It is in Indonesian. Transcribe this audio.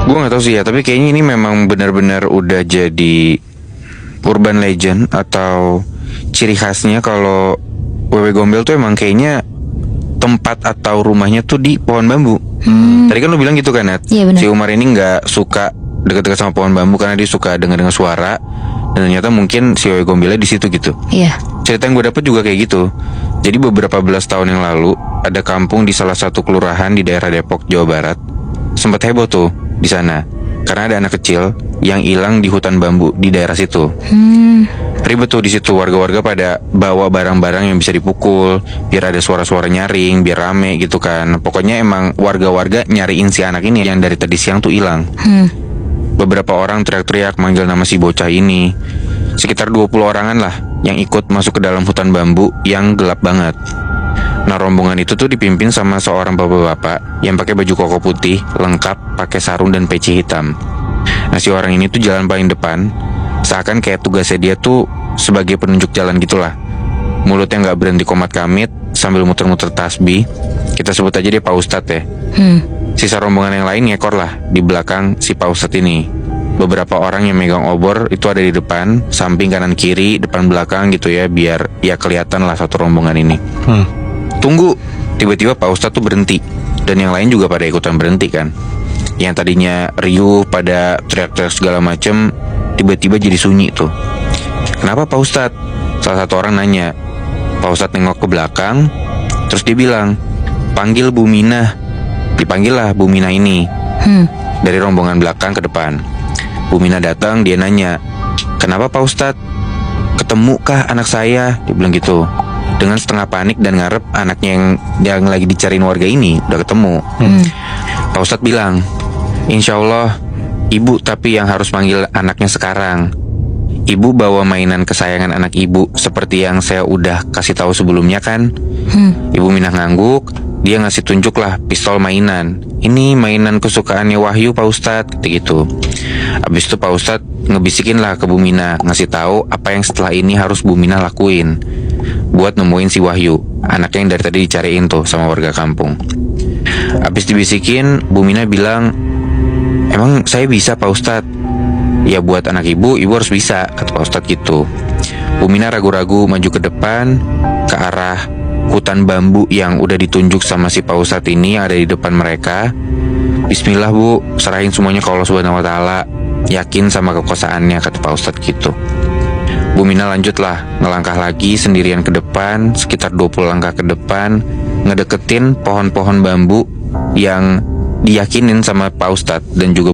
Gue nggak tahu sih ya, tapi kayaknya ini memang benar-benar udah jadi urban legend atau ciri khasnya kalau wewe gombel tuh emang kayaknya tempat atau rumahnya tuh di pohon bambu. Tadi kan lu bilang gitu kan, Nat? Iya, benar. Si Umar ini nggak suka dekat-dekat sama pohon bambu karena dia suka dengar-dengar suara, dan ternyata mungkin si wewe gombelnya di situ gitu. Iya. Cerita yang gue dapet juga kayak gitu. Jadi beberapa belas tahun yang lalu ada kampung di salah satu kelurahan di daerah Depok, Jawa Barat. Sempat heboh tuh di sana karena ada anak kecil yang hilang di hutan bambu di daerah situ. Ribet tuh di situ, warga-warga pada bawa barang-barang yang bisa dipukul biar ada suara-suara nyaring, biar rame gitu kan. Pokoknya emang warga-warga nyariin si anak ini yang dari tadi siang tuh hilang. Beberapa orang teriak-teriak manggil nama si bocah ini. Sekitar 20 orangan lah yang ikut masuk ke dalam hutan bambu yang gelap banget. Nah, rombongan itu tuh dipimpin sama seorang bapak-bapak yang pakai baju koko putih, lengkap pakai sarung dan peci hitam. Nah, si orang ini tuh jalan paling depan, seakan kayak tugasnya dia tuh sebagai penunjuk jalan gitulah. Mulutnya nggak berhenti komat kamit sambil muter-muter tasbih. Kita sebut aja dia Pak Ustadz ya. Sisa rombongan yang lain ngekor lah di belakang si Pak Ustadz ini. Beberapa orang yang megang obor itu ada di depan, samping, kanan, kiri, depan, belakang gitu ya, biar ya kelihatan lah satu rombongan ini. Tunggu, tiba-tiba Pak Ustadz tuh berhenti, dan yang lain juga pada ikutan berhenti kan. Yang tadinya riuh pada teriak-teriak segala macem, tiba-tiba jadi sunyi tuh. Kenapa Pak Ustadz? Salah satu orang nanya. Pak Ustadz nengok ke belakang, terus dia bilang, panggil Bu Minah. Dipanggil lah Bu Minah ini dari rombongan belakang ke depan. Bu Minah datang, dia nanya, kenapa Pak Ustadz? Ketemukah anak saya? Dia bilang gitu. Dengan setengah panik dan ngarep anaknya yang lagi dicariin warga ini udah ketemu. Pak Ustadz bilang, insya Allah ibu tapi yang harus manggil anaknya sekarang. Ibu bawa mainan kesayangan anak ibu seperti yang saya udah kasih tahu sebelumnya kan? Ibu Minah ngangguk, dia ngasih tunjuk lah pistol mainan. Ini mainan kesukaannya Wahyu Pak Ustadz, gitu. Abis itu Pak Ustadz ngebisikin lah ke Bu Minah, ngasih tahu apa yang setelah ini harus Bu Minah lakuin buat nemuin si Wahyu, anaknya yang dari tadi dicariin tuh sama warga kampung. Abis dibisikin, Bu Minah bilang, emang saya bisa Pak Ustadz? Ya buat anak ibu harus bisa, kata Pak Ustadz gitu. Bu Minah ragu-ragu maju ke depan, ke arah hutan bambu yang udah ditunjuk sama si Pak Ustadz ini yang ada di depan mereka. Bismillah Bu, serahin semuanya ke Allah Subhanahu Wa Taala. Yakin sama kekuasaannya, kata Pak Ustadz gitu. Bu Minah lanjutlah, ngelangkah lagi sendirian ke depan, sekitar 20 langkah ke depan, ngedeketin pohon-pohon bambu yang diyakinin sama Pak Ustadz dan juga